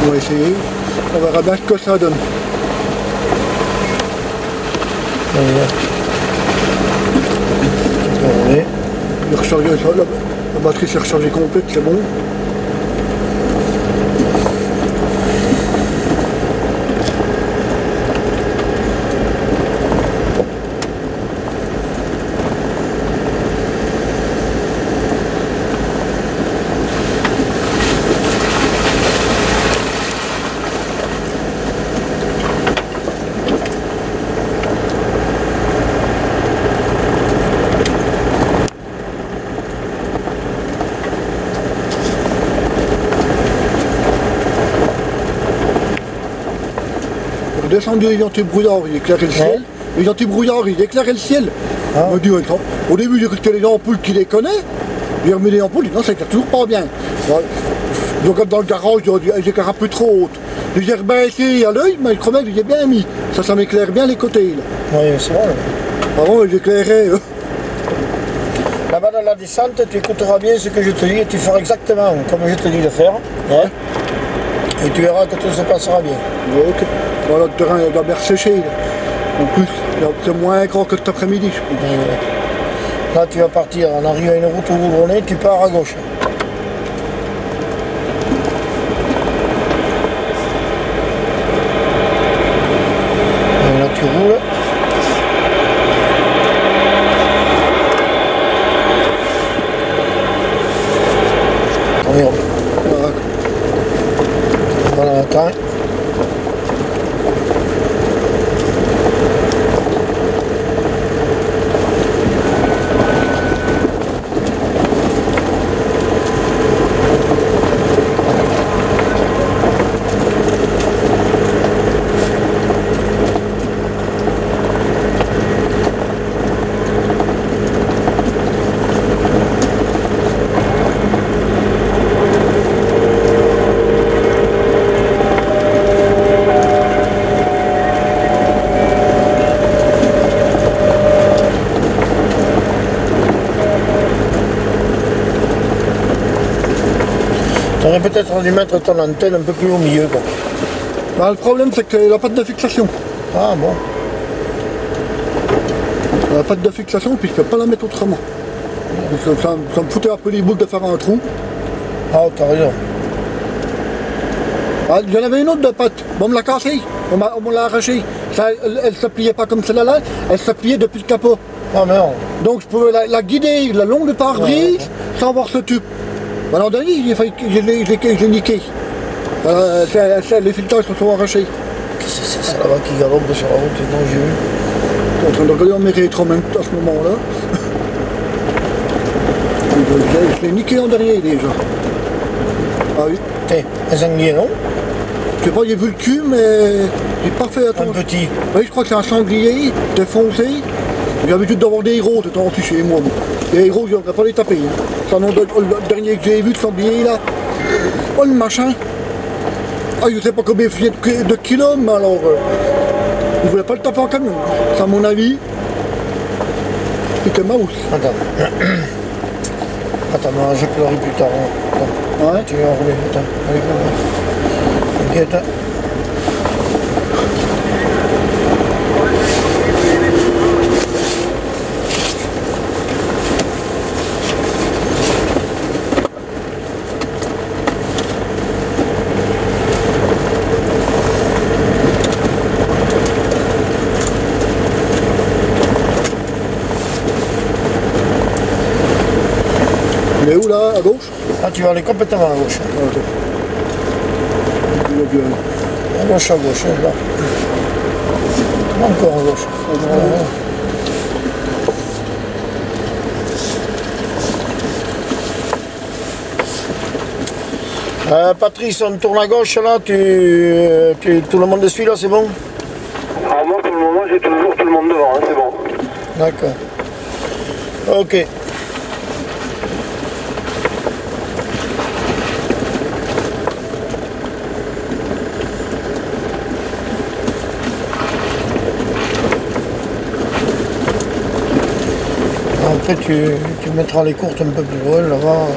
On va essayer. On verra bien ce que ça donne. La batterie s'est rechargée complète, c'est bon. Descendu les anti-brouillard, il éclairait le ciel. Les anti-brouillard, il éclairait le ciel. Ah. On m'a dit, au début, j'ai cru que c'était les ampoules qui déconnaient. J'ai remis les ampoules, non, ça éclaire toujours pas bien. Donc dans le garage, j'éclaire un peu trop haute. J'ai rebaissé à l'œil, mais le chromètre, j'ai bien mis. Ça m'éclaire bien les côtés. Là. Oui, c'est vrai. Avant, j'éclairais. Là-bas dans la descente, tu écouteras bien ce que je te dis et tu feras exactement comme je te dis de faire. Ouais. Et tu verras que tout se passera bien. Ok. Voilà, le terrain doit bien sécher. En plus, c'est moins grand que cet après-midi. Là, tu vas partir. On arrive à une route goudronnée, tu pars à gauche. Et là, tu roules. Voilà, attends. Tu aurais peut-être dû mettre ton antenne un peu plus au milieu. Quoi. Bah, le problème, c'est qu'elle n'a pas de fixation. Ah bon. Elle n'a pas de fixation, puis je ne peux pas la mettre autrement. Ça me foutait un peu les boules de faire un trou. Ah, t'as raison. Ah, il y en avait une autre de pâte. Bon, on me l'a cassée. On me l'a arrachée. Elle ne se pliait pas comme celle-là, elle se pliait depuis le capot. Ah merde. Donc je pouvais la guider le long du pare-brise sans voir ce tube. Alors dernier, j'ai niqué. Les filtres se sont arrachés. Qu'est-ce que c'est ça là-bas qui galope sur la route? Non, j'ai vu. Je suis en train de regarder mes rétros même à ce moment-là. Je l'ai niqué en dernier déjà. Ah oui. T'es un sanglier, non? Je sais pas, j'ai vu le cul, mais j'ai pas fait attention. Un petit. Oui, je crois que c'est un sanglier défoncé. J'ai l'habitude d'avoir des héros de temps en temps chez moi. Les héros, je n'aurais pas les taper. Hein. Le dernier que j'ai vu, le sanglier là. Oh le machin. Ah, je ne sais pas combien il faisait de kilos, mais alors. Il ne voulait pas le taper en camion. C'est à mon avis. C'était mouse. Attends. Attends, moi je pleurerai plus tard. Attends. Ouais. Tu vas rouler. Attends. Allez, attends. Il est où là? À gauche? Ah, tu vas aller complètement à gauche. Ah, ok. À gauche, là. Encore à gauche. Patrice, on tourne à gauche là, tout le monde suit là, c'est bon? Alors moi pour le moment j'ai toujours tout le monde devant, hein, c'est bon. D'accord. Ok. Après tu mettras les courtes un peu plus loin là-bas.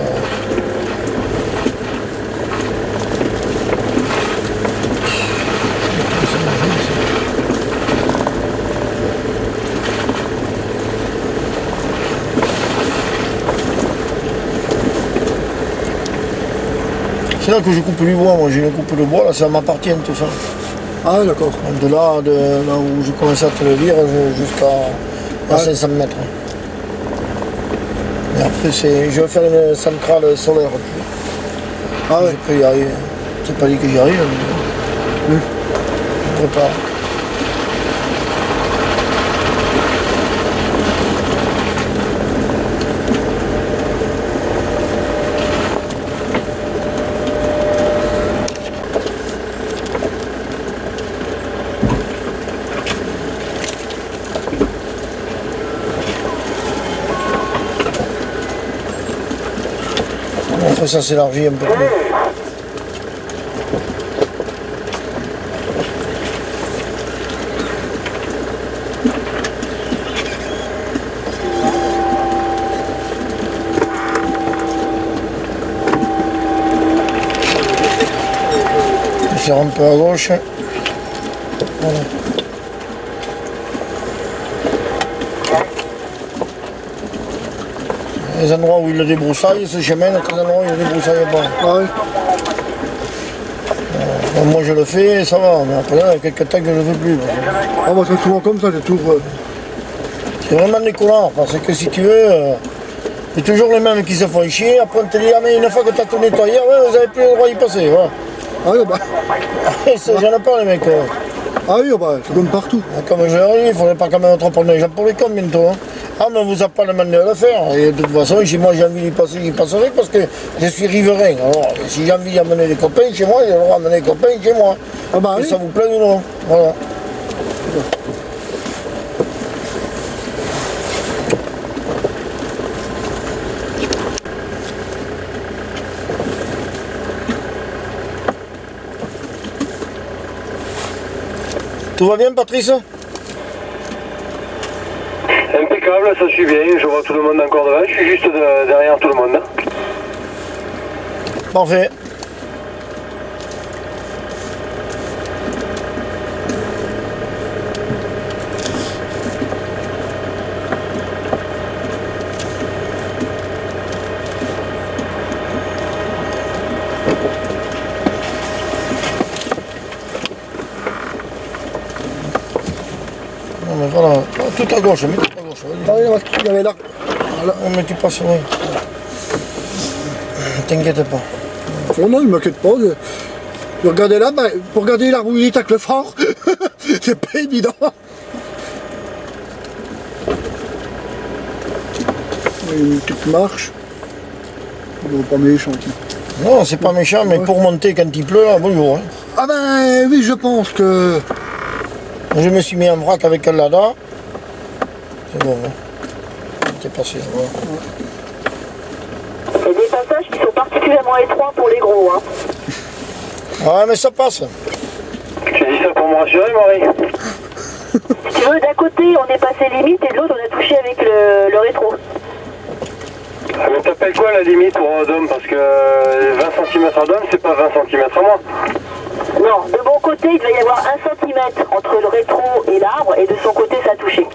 C'est là que je coupe du bois, moi j'ai une coupe de bois, là ça m'appartient tout ça. Ah d'accord. De là où je commence à te le dire jusqu'à 500 mètres. Et après je vais faire une centrale solaire. Ah ouais. Je peux y arriver. C'est pas dit que j'y arrive, mais je prépare. Après ça s'élargit un peu plus. Je vais faire un peu à gauche. Voilà. Les endroits où il le débroussaille, ce chemin, les endroits où il ne le débroussaille pas. Ah oui. Moi je le fais, ça va, mais après là, il y a quelques temps que je ne le fais plus. Ah bah c'est souvent comme ça, c'est tout. C'est vraiment décollant, parce que si tu veux, c'est toujours les mêmes qui se font chier, après on te dit, ah mais une fois que tu as tout nettoyé, ouais, vous n'avez plus le droit d'y passer. Voilà. Ah oui, bah. J'en ai pas les mecs. Ah oui, bah, c'est comme partout. Comme je leur dis, il ne faudrait pas quand même trop prendre les gens pour les cons bientôt. Hein. Ah mais on vous a pas demandé à le faire. Et de toute façon, si moi j'ai envie d'y passer, j'y passerai parce que je suis riverain. Alors si j'ai envie d'amener des copains chez moi, j'ai le droit d'amener des copains chez moi. Ah bah que oui. ça vous plaît ou non. Voilà. Tout va bien Patrice? Impeccable, ça suit bien, je vois tout le monde encore devant, je suis juste derrière tout le monde. Parfait. Non mais voilà, tout à gauche, mets tout à gauche. Ah oui, il y avait là. Voilà, mais tu passes, oui. T'inquiète pas. Oh non, il ne m'inquiète pas. Je regardais là, bah, pour regarder l'arbre où il est avec le phare, c'est pas évident. Une petite marche. Bon, pas méchant. Non, c'est pas méchant, mais pour monter quand il pleut, là, bonjour. Hein. Ah ben oui, je pense que... Je me suis mis en vrac avec un lada. C'est bon, hein. C'est passé. Voilà. Et des passages qui sont particulièrement étroits pour les gros. Hein. Ouais, mais ça passe. Tu dis ça pour me rassurer, Marie? Si tu veux, d'un côté on est passé limite et de l'autre on a touché avec le rétro. Ah, mais t'appelles quoi la limite pour un dôme? Parce que 20 cm à dôme, c'est pas 20 cm à moi. Non, de mon côté il va y avoir 1 cm entre le rétro et l'arbre et de son côté ça a touché.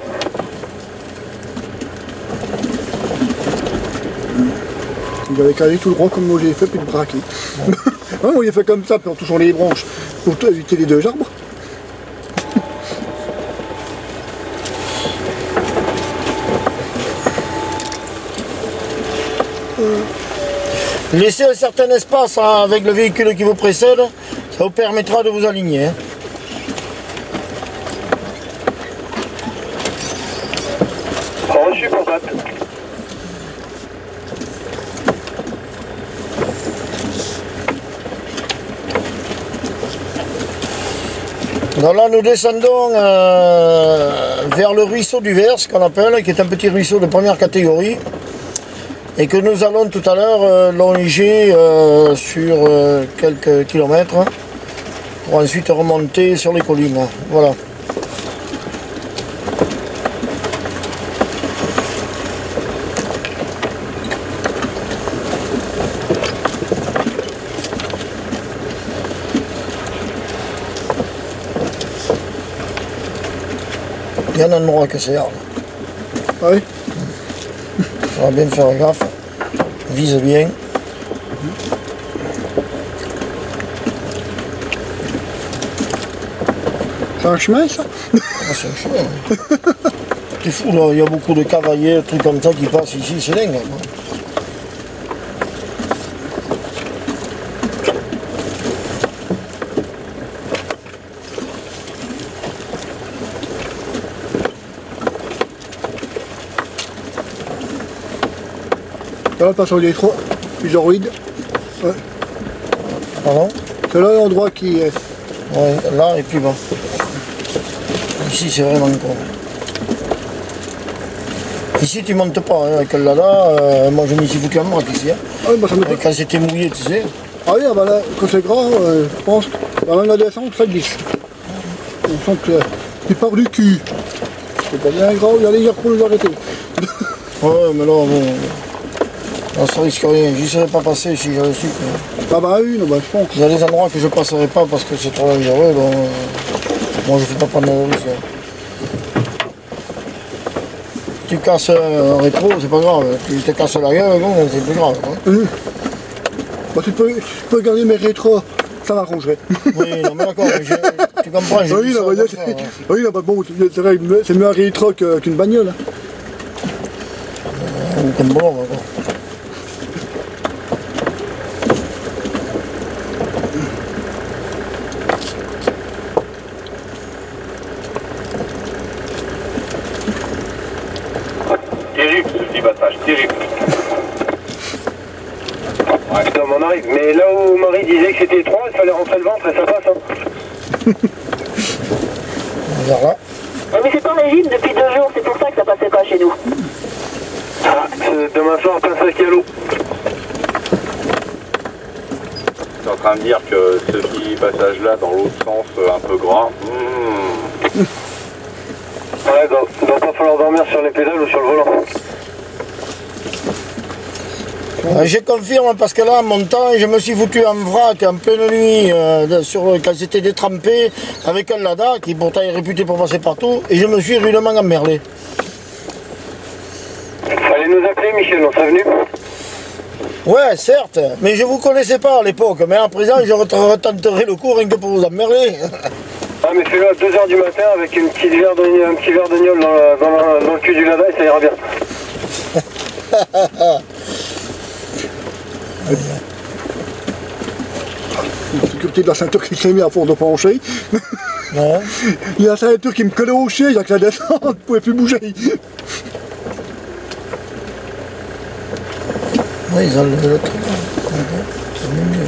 Il avait calé tout droit comme moi j'ai fait, puis le braqué. Ouais, moi j'ai fait comme ça, puis en touchant les branches, pour éviter les deux arbres. Laissez un certain espace hein, avec le véhicule qui vous précède, ça vous permettra de vous aligner. Hein. Reçu pour Pat. Donc là nous descendons vers le ruisseau du Vers, qu'on appelle, qui est un petit ruisseau de première catégorie, et que nous allons tout à l'heure longer sur quelques kilomètres, pour ensuite remonter sur les collines. Voilà. Il y a un endroit que c'est hard. Ah oui. Il faudra bien faire gaffe. Vise bien. C'est un chemin, ça? Ah, c'est un chemin. C'est fou, là, il y a beaucoup de cavaliers, des trucs comme ça qui passent ici, c'est dingue. Hein. Là, on passe au détroit, Isoroïde. Ouais. Pardon? C'est là l'endroit qui est. Ouais, là et puis bon. Ici, c'est vraiment con. Ici, tu montes pas, hein, avec là, moi je m'y suis foutu en moi ici. Hein. Ah, bah, ça me Quand c'était mouillé, tu sais. Ah oui, bah là, quand c'est grand, je pense que bah, même la descente, ça glisse. On sent que tu pars du cul. C'est pas bien grand, il y a les gars pour nous arrêter. Ouais, mais là, bon. Là, ça risque rien. J'y serais pas passé si j'avais su. Ah bah oui, non, bah, je pense. Il y a des endroits que je passerai pas parce que c'est trop dangereux, donc moi je ne fais pas prendre la risque. Tu casses un rétro, c'est pas grave. Tu te casses la gueule, bon, c'est plus grave. Hein. Bah, tu peux garder mes rétros, ça m'arrangerait. Oui, non mais d'accord, tu comprends, j'ai Oui, dit non, ça, bah, comme ça, hein. oui, non, bah, bon, c'est vrai, c'est mieux un rétro qu'une bagnole. Hein. Ou comme bon, d'accord. Terrible ce petit passage, terrible. Ouais, putain, on arrive. Mais là où Marie disait que c'était étroit, il fallait rentrer le ventre et ça passe. Hein. Regarde là. Mais c'est pas régime depuis 2 jours, c'est pour ça que ça passait pas chez nous. Ah, demain soir, passe à l'eau. Tu es en train de dire que ce petit passage-là, dans l'autre sens, un peu gras. Ouais, il va pas falloir dormir sur les pédales ou sur le volant. Je confirme parce que là en montant je me suis foutu en vrac en pleine nuit quand c'était détrempé avec un Lada qui pourtant est réputé pour passer partout et je me suis rudement emmerdé. Fallait nous appeler Michel, on serait venu. Ouais certes, mais je vous connaissais pas à l'époque, mais à présent je retenterai le coup rien que pour vous emmerder. Ah mais fais-le à 2h du matin avec un petit verre de gnôle dans le cul du Lada et ça ira bien. La sécurité de la ceinture qui s'est mis à fond de pencher. Ouais. Il y a la ceinture qui me collait au chien, avec la descente, je ne pouvais plus bouger. Oui, ils ont le truc. C'est mieux.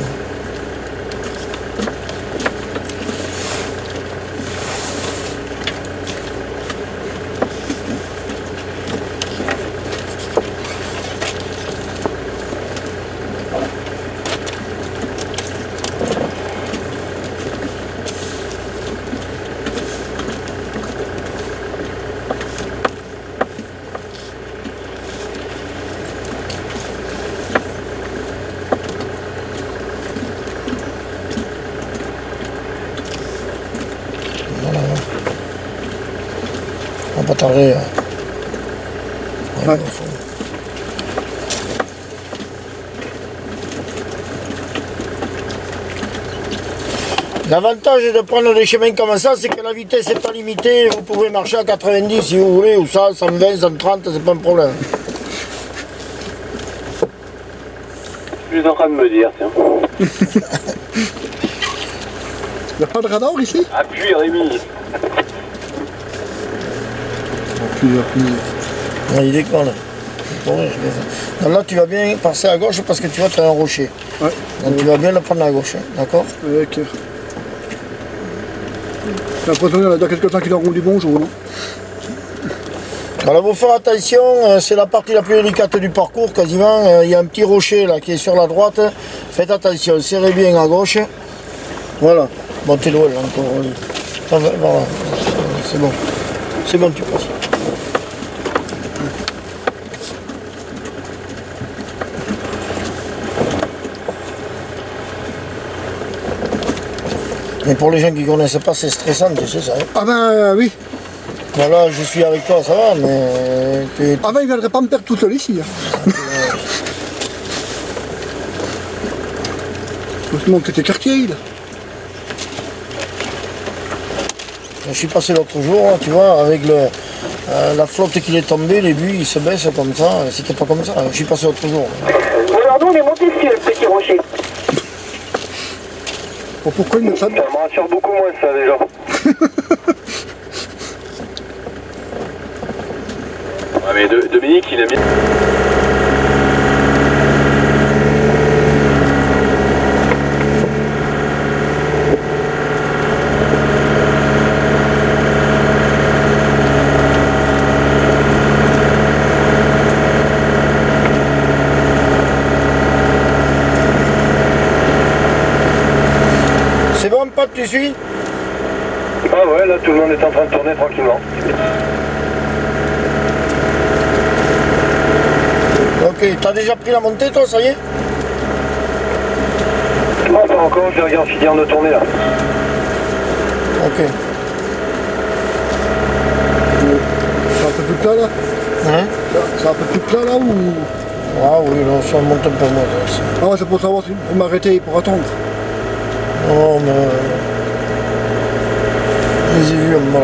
On va pas tarder. Ouais. L'avantage de prendre des chemins comme ça, c'est que la vitesse n'est pas limitée. Vous pouvez marcher à 90 si vous voulez, ou 100, 120, 130, c'est pas un problème. Je suis en train de me dire, tiens. Il n'y a pas de radar ici? Appuie Rémi. Ouais, il déconne. Donc là, tu vas bien passer à gauche parce que tu vois, tu as un rocher. Ouais. Donc tu vas bien le prendre à gauche, hein, d'accord? Ok. J'ai l'impression qu'il y en a quelques-uns qui leur ont dit bonjour, non? Alors, vous faire attention, c'est la partie la plus délicate du parcours, quasiment. Il y a un petit rocher là qui est sur la droite. Faites attention, serrez bien à gauche. Voilà. Bon, t'es loin là encore. Voilà. C'est bon. C'est bon, tu passes. Mais pour les gens qui ne connaissent pas, c'est stressant, tu sais ça. Hein. Ah ben oui. Voilà, je suis avec toi, ça va, mais... Ah ben il ne viendrait pas me perdre tout seul ici. Hein. Je me demande que t'es quartier, là. Je suis passé l'autre jour, tu vois, avec la flotte qui est tombée, les buis ils se baissent comme ça, c'était pas comme ça, je suis passé l'autre jour. Bon, alors nous on est monté dessus, le petit rocher. Bon, pourquoi il me ça Ça me rassure beaucoup moins ça déjà. Ouais, mais Dominique, il a mis... C'est bon, pote, tu suis? Ah ouais, là tout le monde est en train de tourner tranquillement. Ok, t'as déjà pris la montée toi, ça y est? Non, pas encore, je regarde finir de tourner là. Ok. C'est un peu plus plat là Hein? C'est un peu plus plat là ou... Ah oui, là, ça monte un peu moins. Ah ouais, c'est pour savoir si pour m'arrêter, pour attendre. Oh, mais... J'ai vu un mal.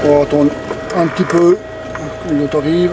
On va attendre un petit peu, quand il arrive.